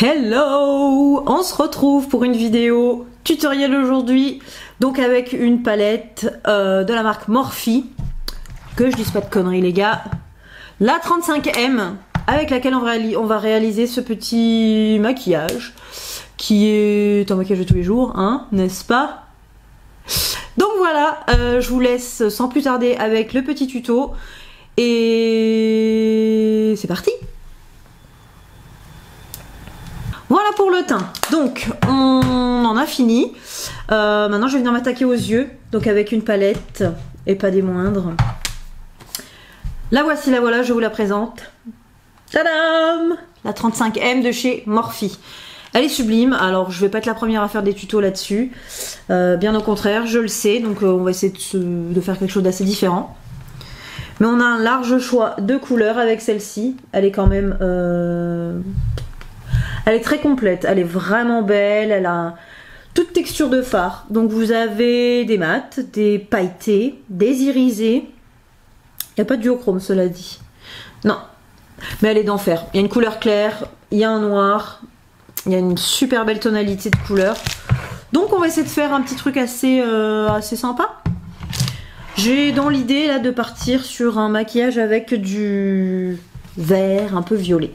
Hello! On se retrouve pour une vidéo tutoriel aujourd'hui, donc avec une palette de la marque Morphe, que je dise pas de conneries les gars, la 35M, avec laquelle on va réaliser ce petit maquillage, qui est un maquillage de tous les jours, hein, n'est-ce pas? Donc voilà, je vous laisse sans plus tarder avec le petit tuto, et c'est parti! Voilà pour le teint, donc on en a fini. Maintenant je vais venir m'attaquer aux yeux, donc avec une palette et pas des moindres. La voici, la voilà, je vous la présente. Tadam! La 35M de chez Morphe. Elle est sublime, alors je vais pas être la première à faire des tutos là-dessus, bien au contraire, je le sais, donc on va essayer de faire quelque chose d'assez différent. Mais on a un large choix de couleurs avec celle-ci, elle est quand même... Elle est très complète, elle est vraiment belle, elle a toute texture de fard. Donc vous avez des mats, des pailletés, des irisés. Il n'y a pas de duochrome cela dit. Non, mais elle est d'enfer. Il y a une couleur claire, il y a un noir, il y a une super belle tonalité de couleur. Donc on va essayer de faire un petit truc assez sympa. J'ai dans l'idée là de partir sur un maquillage avec du vert un peu violet.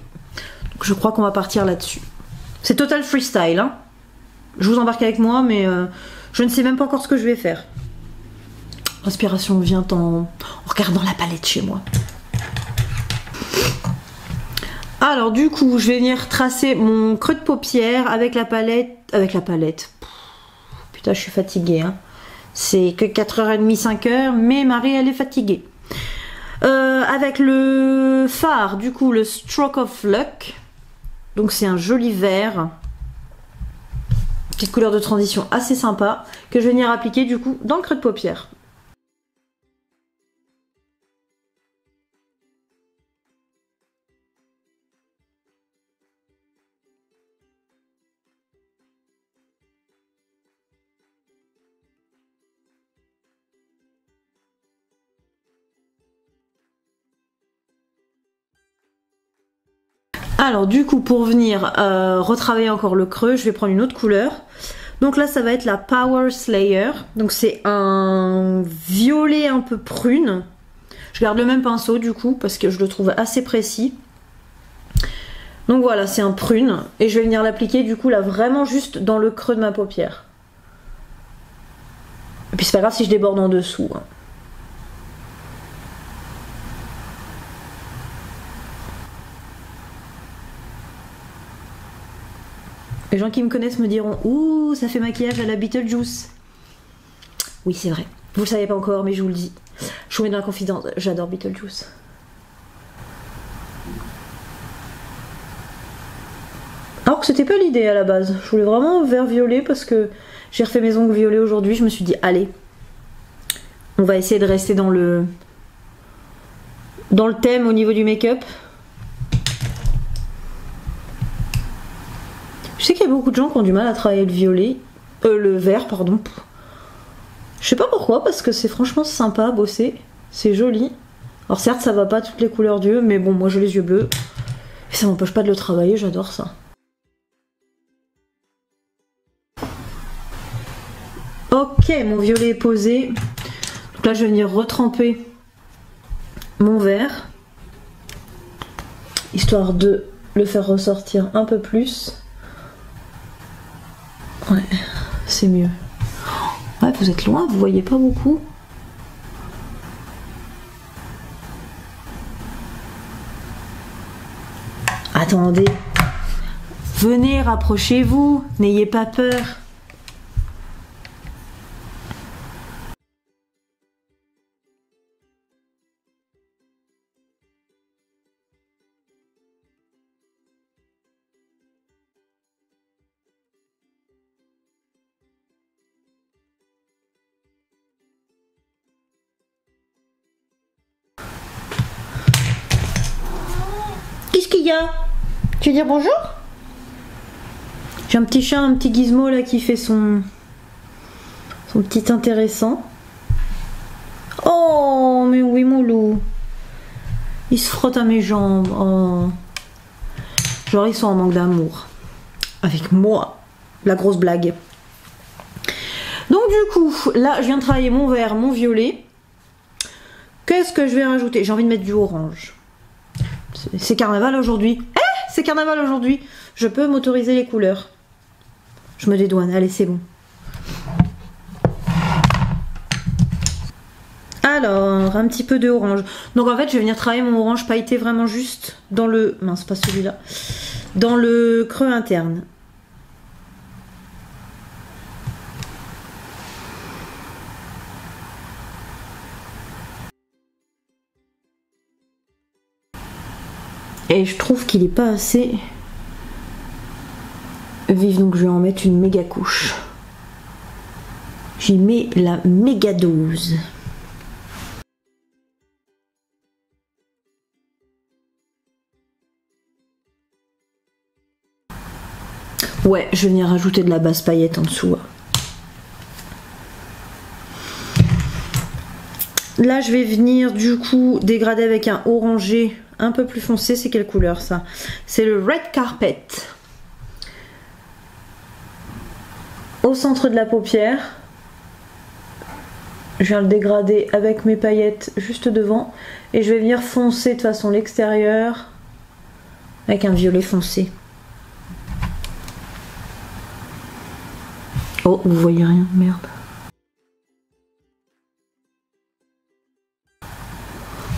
Je crois qu'on va partir là-dessus. C'est total freestyle, hein. Je vous embarque avec moi, mais je ne sais même pas encore ce que je vais faire. L'inspiration vient en regardant la palette chez moi. Alors du coup, je vais venir tracer mon creux de paupière avec la palette. Putain, je suis fatiguée, hein. C'est que 4h30, 5h, mais Marie, elle est fatiguée. Avec le fard, du coup, le Stroke of Luck. Donc c'est un joli vert, petite couleur de transition assez sympa, que je vais venir appliquer du coup dans le creux de paupière. Alors du coup pour venir retravailler encore le creux, je vais prendre une autre couleur. Donc là ça va être la Power Slayer. Donc c'est un violet un peu prune. Je garde le même pinceau du coup parce que je le trouve assez précis. Donc voilà, c'est un prune. Et je vais venir l'appliquer du coup là vraiment juste dans le creux de ma paupière. Et puis c'est pas grave si je déborde en dessous, hein. Les gens qui me connaissent me diront « Ouh, ça fait maquillage à la Beetlejuice ». Oui, c'est vrai. Vous le savez pas encore, mais je vous le dis. Je vous mets dans la confidence, j'adore Beetlejuice. Alors que c'était pas l'idée à la base. Je voulais vraiment vert violet parce que j'ai refait mes ongles violets aujourd'hui. Je me suis dit « Allez, on va essayer de rester dans le thème au niveau du make-up ». Je sais qu'il y a beaucoup de gens qui ont du mal à travailler le vert, pardon. Je sais pas pourquoi, parce que c'est franchement sympa à bosser, c'est joli. Alors certes, ça va pas toutes les couleurs d'yeux, mais bon, moi j'ai les yeux bleus. Et ça m'empêche pas de le travailler, j'adore ça. Ok, mon violet est posé. Donc là, je vais venir retremper mon vert, histoire de le faire ressortir un peu plus. Ouais, c'est mieux. Ouais, vous êtes loin, vous voyez pas beaucoup. Attendez. Venez, rapprochez-vous, n'ayez pas peur. Qu'est-ce qu'il y a? Tu veux dire bonjour? J'ai un petit chat, un petit gizmo là qui fait son petit intéressant. Oh, mais oui, mon loup. Il se frotte à mes jambes. Oh. Genre, ils sont en manque d'amour. Avec moi. La grosse blague. Donc, du coup, là, je viens de travailler mon vert, mon violet. Qu'est-ce que je vais rajouter? J'ai envie de mettre du orange. C'est carnaval aujourd'hui. Eh, c'est carnaval aujourd'hui. Je peux m'autoriser les couleurs. Je me dédouane. Allez, c'est bon. Alors, un petit peu de orange. Donc en fait, je vais venir travailler mon orange pailleté vraiment juste dans le... Mince, pas celui-là. Dans le creux interne. Et je trouve qu'il n'est pas assez vif, donc je vais en mettre une méga couche. J'y mets la méga dose. Ouais, je vais venir rajouter de la base paillette en dessous. Là, je vais venir du coup dégrader avec un orangé un peu plus foncé. C'est quelle couleur ça? C'est le Red Carpet. Au centre de la paupière. Je viens le dégrader avec mes paillettes juste devant. Et je vais venir foncer de façon l'extérieur avec un violet foncé. Oh, vous voyez rien, merde.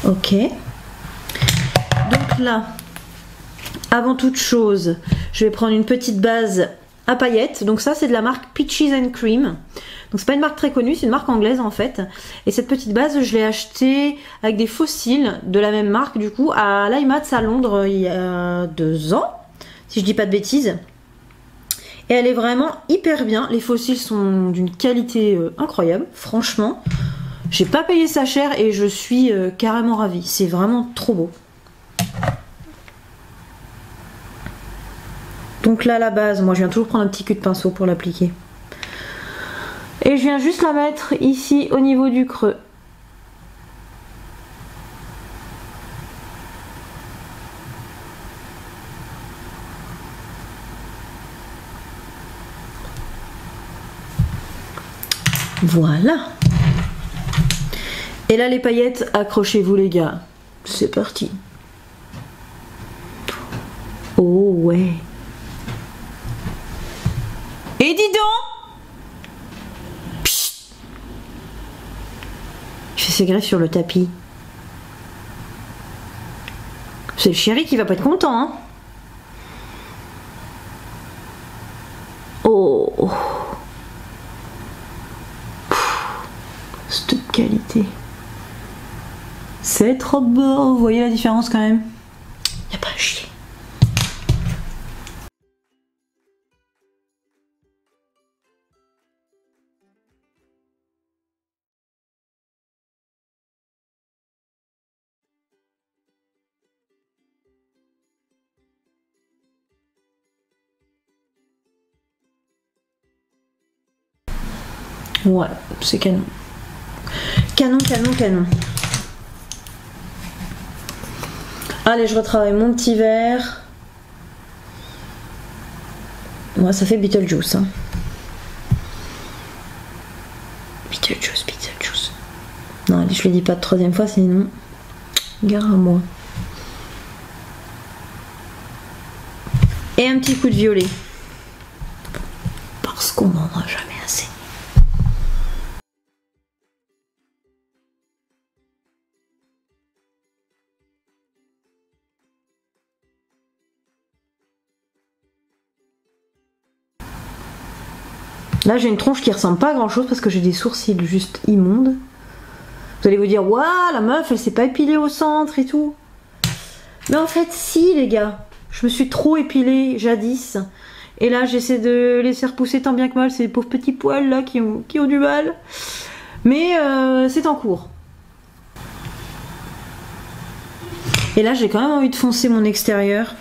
Ok. Donc là, avant toute chose, je vais prendre une petite base à paillettes. Donc ça, c'est de la marque Peaches and Cream. Donc c'est pas une marque très connue, c'est une marque anglaise en fait. Et cette petite base, je l'ai achetée avec des fossiles de la même marque du coup à l'IMATS à Londres il y a 2 ans, si je dis pas de bêtises. Et elle est vraiment hyper bien. Les fossiles sont d'une qualité incroyable, franchement. J'ai pas payé ça cher et je suis carrément ravie. C'est vraiment trop beau. Donc là, la base, moi je viens toujours prendre un petit cul de pinceau pour l'appliquer. Et je viens juste la mettre ici au niveau du creux. Voilà. Et là les paillettes, accrochez-vous les gars. C'est parti. Oh ouais. Et dis donc! Psst. Il fait ses griffes sur le tapis. C'est le chéri qui va pas être content, hein. Oh. Cette qualité. C'est trop beau. Vous voyez la différence quand même? Y a pas à chier. Ouais, c'est canon. Canon, canon, canon. Allez, je retravaille mon petit verre. Moi, ça fait Beetlejuice. Hein. Beetlejuice, Beetlejuice. Non, allez, je le dis pas de 3e fois, sinon... Gare à moi. Et un petit coup de violet. Parce qu'on n'en a jamais assez. Là j'ai une tronche qui ressemble pas à grand chose parce que j'ai des sourcils juste immondes. Vous allez vous dire, waouh, la meuf elle s'est pas épilée au centre et tout. Mais en fait si les gars, je me suis trop épilée jadis. Et là j'essaie de laisser repousser tant bien que mal ces pauvres petits poils là qui ont du mal. Mais c'est en cours. Et là j'ai quand même envie de foncer mon extérieur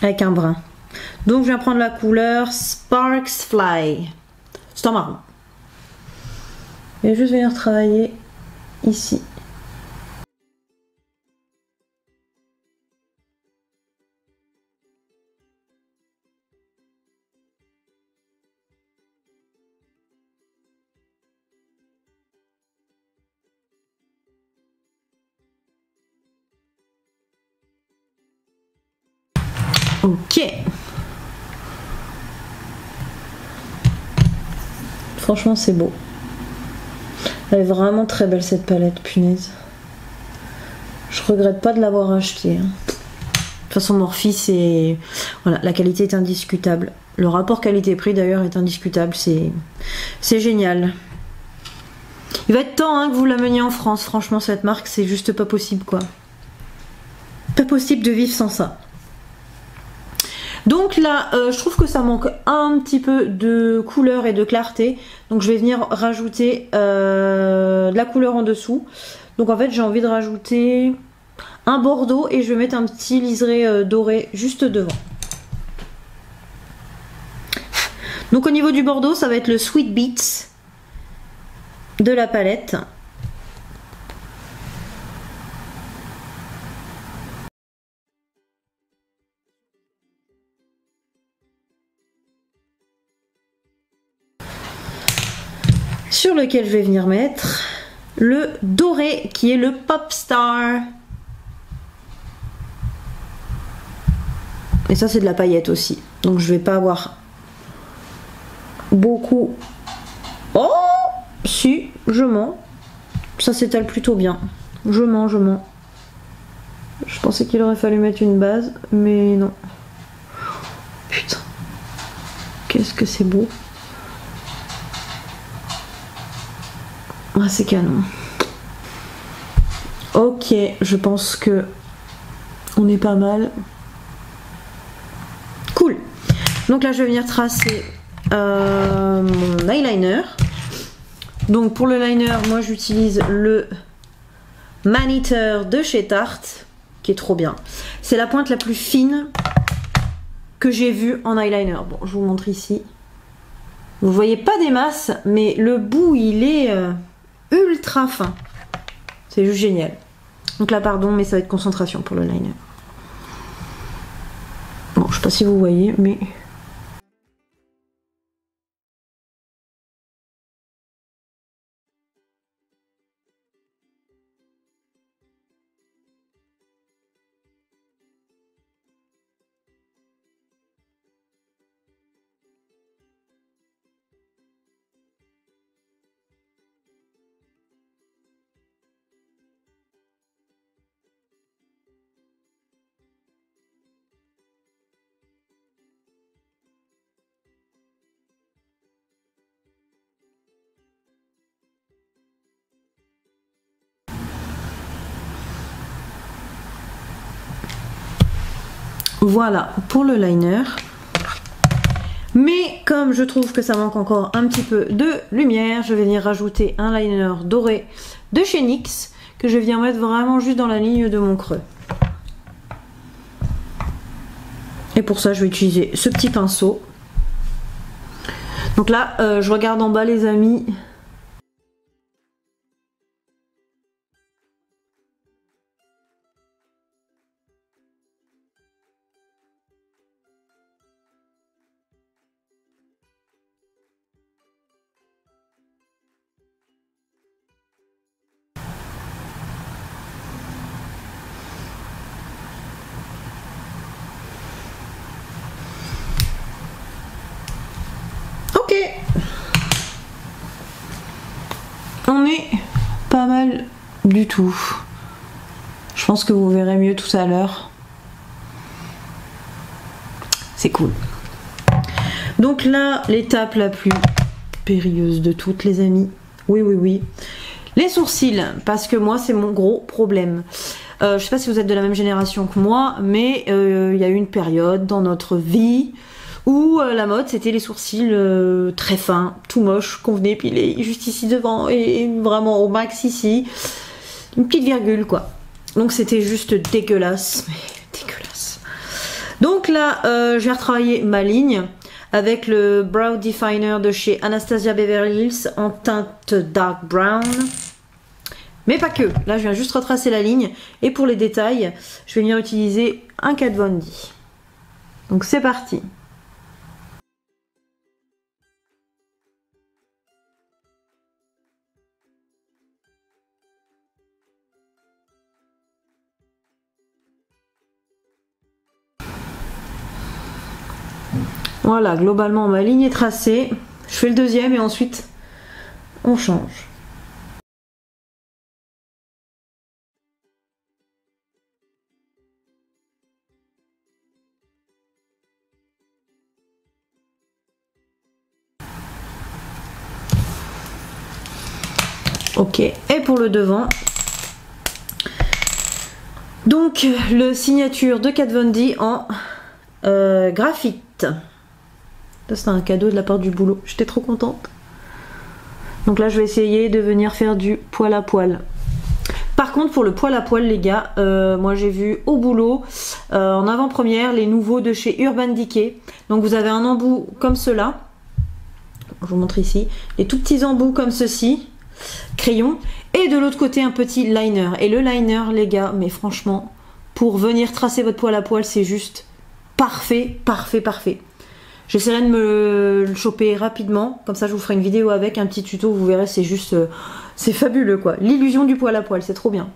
avec un brun. Donc je viens prendre la couleur Sparks Fly. C'est en marron. Et juste venir travailler ici. Ok. Franchement, c'est beau. Elle est vraiment très belle cette palette, punaise. Je regrette pas de l'avoir achetée. De toute façon, Morphe, c'est... Voilà, la qualité est indiscutable. Le rapport qualité-prix, d'ailleurs, est indiscutable. C'est génial. Il va être temps hein, que vous l'ameniez en France. Franchement, cette marque, c'est juste pas possible, quoi. Pas possible de vivre sans ça. Donc là, je trouve que ça manque un petit peu de couleur et de clarté. Donc je vais venir rajouter de la couleur en dessous. Donc en fait, j'ai envie de rajouter un bordeaux et je vais mettre un petit liseré doré juste devant. Donc au niveau du bordeaux, ça va être le Sweet Beats de la palette. Sur lequel je vais venir mettre le doré qui est le Pop Star. Et ça c'est de la paillette aussi. Donc je vais pas avoir beaucoup. Oh si, je mens. Ça s'étale plutôt bien. Je mens. Je pensais qu'il aurait fallu mettre une base, mais non. Putain. Qu'est-ce que c'est beau. Ah, c'est canon. Ok, je pense que on est pas mal. Cool. Donc là, je vais venir tracer mon eyeliner. Donc pour le liner, moi j'utilise le Maneater de chez Tarte, qui est trop bien. C'est la pointe la plus fine que j'ai vue en eyeliner. Bon, je vous montre ici. Vous voyez pas des masses, mais le bout, il est... ultra fin. C'est juste génial. Donc là, pardon, mais ça va être concentration pour le liner. Bon, je sais pas si vous voyez, mais... Voilà pour le liner. Mais comme je trouve que ça manque encore un petit peu de lumière, je vais venir rajouter un liner doré de chez NYX que je viens mettre vraiment juste dans la ligne de mon creux. Et pour ça, je vais utiliser ce petit pinceau. Donc là, je regarde en bas les amis. Ok. On est pas mal du tout. Je pense que vous verrez mieux tout à l'heure. C'est cool. Donc là, l'étape la plus périlleuse de toutes les amis. Oui. Les sourcils, parce que moi c'est mon gros problème. Je sais pas si vous êtes de la même génération que moi, mais il y a eu une période dans notre vie où la mode c'était les sourcils très fins, tout moches, qu'on venait épiler juste ici devant et vraiment au max ici. Une petite virgule quoi. Donc c'était juste dégueulasse, mais dégueulasse. Donc là, je vais retravailler ma ligne avec le Brow Definer de chez Anastasia Beverly Hills en teinte Dark Brown. Mais pas que. Là, je viens juste retracer la ligne. Et pour les détails, je vais venir utiliser un Kat Von D. Donc c'est parti. Voilà, globalement ma ligne est tracée. Je fais le deuxième et ensuite on change. Ok, et pour le devant, donc le signature de Kat Von D en graphite. Ça c'est un cadeau de la part du boulot, j'étais trop contente. Donc là je vais essayer de venir faire du poil à poil. Par contre pour le poil à poil les gars, moi j'ai vu au boulot en avant-première les nouveaux de chez Urban Decay. Donc vous avez un embout comme cela, je vous montre ici, les tout petits embouts comme ceci, crayon, et de l'autre côté un petit liner. Et le liner les gars, mais franchement pour venir tracer votre poil à poil c'est juste parfait, parfait, parfait. J'essaierai de me le choper rapidement, comme ça je vous ferai une vidéo avec un petit tuto, vous verrez c'est juste, c'est fabuleux quoi. L'illusion du poil à poil, c'est trop bien.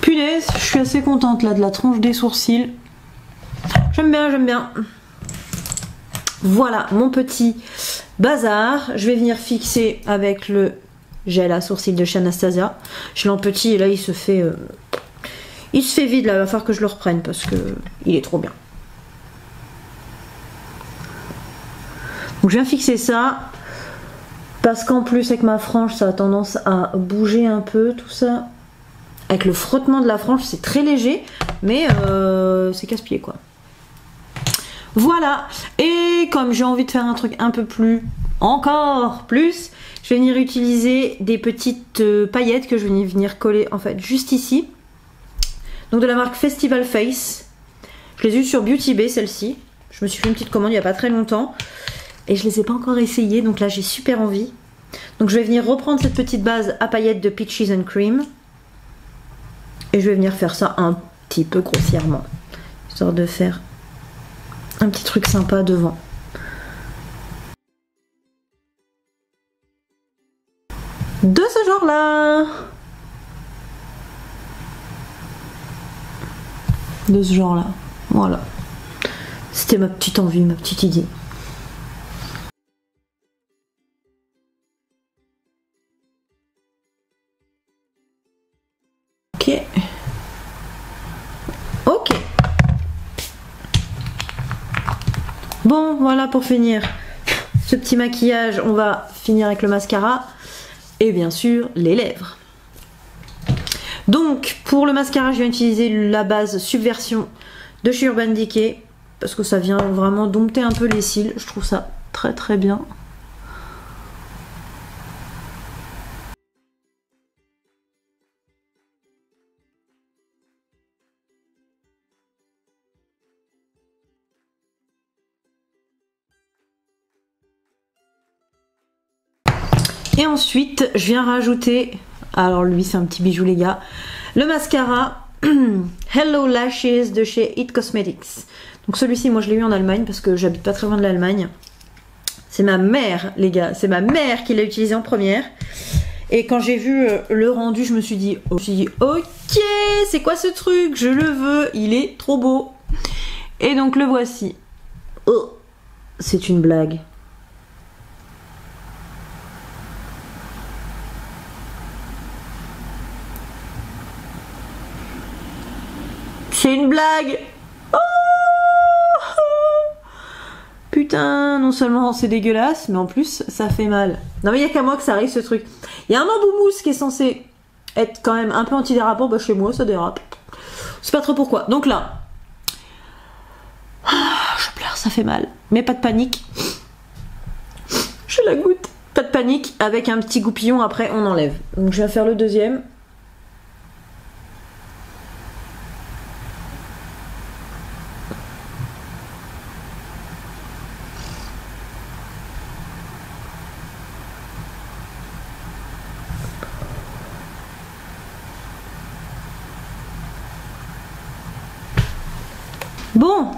Punaise, je suis assez contente là de la tranche des sourcils. J'aime bien, j'aime bien. Voilà mon petit bazar. Je vais venir fixer avec le gel à sourcils de chez Anastasia. Je l'ai en petit et là il se fait vide là, il va falloir que je le reprenne parce que il est trop bien. Donc je viens fixer ça parce qu'en plus avec ma frange ça a tendance à bouger un peu tout ça. Avec le frottement de la frange c'est très léger mais c'est casse-pied quoi. Voilà, et comme j'ai envie de faire un truc un peu plus, encore plus, je vais venir utiliser des petites paillettes que je vais venir coller en fait juste ici. Donc de la marque Festival Face. Je les ai eues sur Beauty Bay celle-ci. Je me suis fait une petite commande il n'y a pas très longtemps. Et je les ai pas encore essayées, donc là j'ai super envie. Donc je vais venir reprendre cette petite base à paillettes de Peaches and Cream. Et je vais venir faire ça un petit peu grossièrement. Histoire de faire un petit truc sympa devant. De ce genre là. De ce genre là. Voilà. C'était ma petite envie, ma petite idée. Ok. Ok. Bon, voilà pour finir ce petit maquillage. On va finir avec le mascara et bien sûr les lèvres. Donc pour le mascara, je vais utiliser la base Subversion de chez Urban Decay parce que ça vient vraiment dompter un peu les cils. Je trouve ça très très bien. Et ensuite, je viens rajouter, alors lui c'est un petit bijou les gars, le mascara Hello Lashes de chez It Cosmetics. Donc celui-ci, moi je l'ai eu en Allemagne parce que j'habite pas très loin de l'Allemagne. C'est ma mère les gars, c'est ma mère qui l'a utilisé en première. Et quand j'ai vu le rendu, je me suis dit, ok, c'est quoi ce truc? Je le veux, il est trop beau. Et donc le voici. Oh, c'est une blague. C'est une blague. Oh putain, non seulement c'est dégueulasse, mais en plus ça fait mal. Non mais il n'y a qu'à moi que ça arrive ce truc. Il y a un embout mousse qui est censé être quand même un peu antidérapant, bah chez moi ça dérape. Je sais pas trop pourquoi. Donc là, je pleure, ça fait mal. Mais pas de panique. Je la goûte. Pas de panique, avec un petit goupillon après on enlève. Donc je vais faire le deuxième. Bon,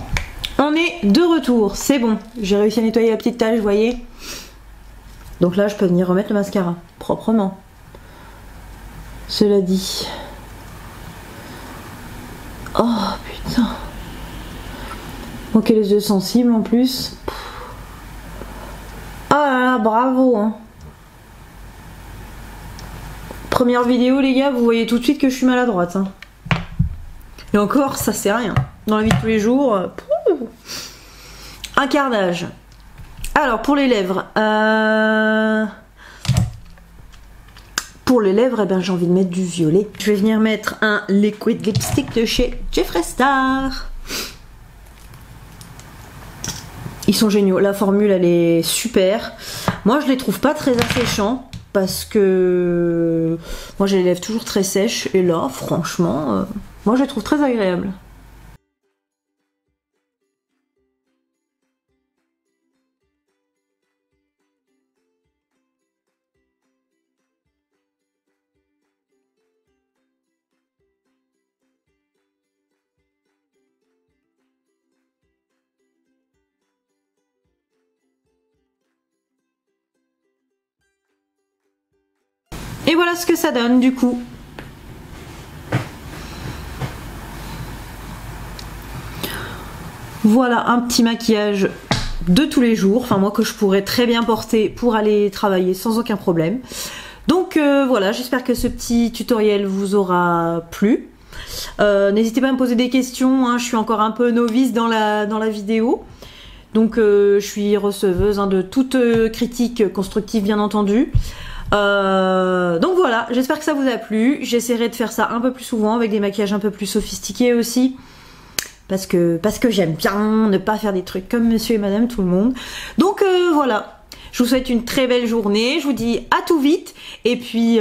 on est de retour, c'est bon. J'ai réussi à nettoyer la petite tache, vous voyez. Donc là, je peux venir remettre le mascara, proprement. Cela dit. Oh putain. Ok, les yeux sensibles en plus. Ah là là, bravo hein. Première vidéo les gars, vous voyez tout de suite que je suis maladroite hein. Et encore, ça c'est rien. Dans la vie de tous les jours, un quart d'âge. Alors pour les lèvres, eh ben, j'ai envie de mettre du violet. Je vais venir mettre un liquid lipstick de chez Jeffree Star. Ils sont géniaux, la formule elle est super. Moi je les trouve pas très asséchants parce que moi j'ai les lèvres toujours très sèches et là franchement, moi je les trouve très agréables. Et voilà ce que ça donne du coup. Voilà un petit maquillage de tous les jours, enfin moi que je pourrais très bien porter pour aller travailler sans aucun problème. Donc voilà, j'espère que ce petit tutoriel vous aura plu. N'hésitez pas à me poser des questions, hein, je suis encore un peu novice dans la vidéo. Donc je suis receveuse hein, de toute critique constructive bien entendu. Donc voilà, j'espère que ça vous a plu. J'essaierai de faire ça un peu plus souvent avec des maquillages un peu plus sophistiqués aussi. Parce que j'aime bien ne pas faire des trucs comme monsieur et madame tout le monde. Donc voilà, je vous souhaite une très belle journée. Je vous dis à tout vite. Et puis